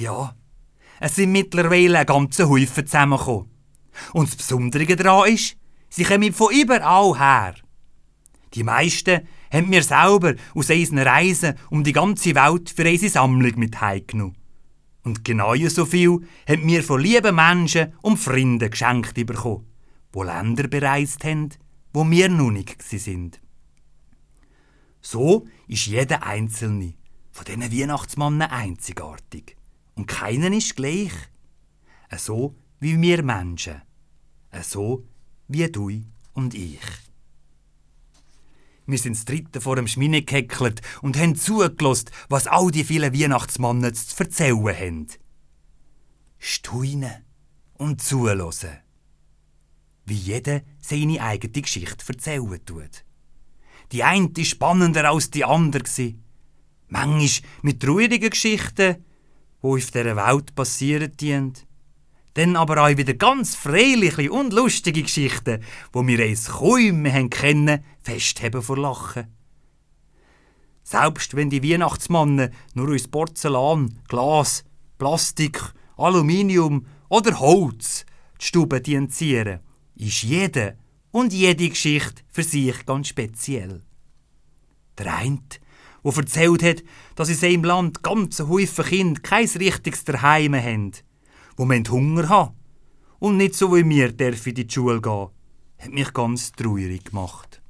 Ja, es sind mittlerweile ein ganzer Haufen zusammengekommen. Und das Besondere daran ist, sie kommen von überall her. Die meisten haben wir selber aus unseren Reisen um die ganze Welt für unsere Sammlung mit heimgenommen. Und genau so viel haben wir von lieben Menschen und Freunden geschenkt bekommen, die Länder bereist haben, wo wir noch nicht waren. So ist jeder einzelne von diesen Weihnachtsmannen einzigartig. Und keiner ist gleich. So wie wir Menschen. So wie du und ich. Wir sind das dritte vor dem Schmine gehäckelt und haben zugelassen, was all die vielen Weihnachtsmannen zu erzählen haben. Staunen und zuhören. Wie jeder seine eigene Geschichte erzählen tut. Die eine war spannender als die andere. Manchmal mit traurigen Geschichten, die auf dieser Welt passieren dienen. Dann aber auch wieder ganz freiliche und lustige Geschichten, wo wir uns kaum mehr kennen, festheben vor Lachen. Selbst wenn die Weihnachtsmannen nur aus Porzellan, Glas, Plastik, Aluminium oder Holz die Stube zieren, ist jede und jede Geschichte für sich ganz speziell. Der eine, der erzählt hat, dass in seinem Land ganze Haufen Kinder kein richtiges Daheim haben, wo Hunger haben und nicht so wie wir dürfen in die Schule gehen, hat mich ganz traurig gemacht.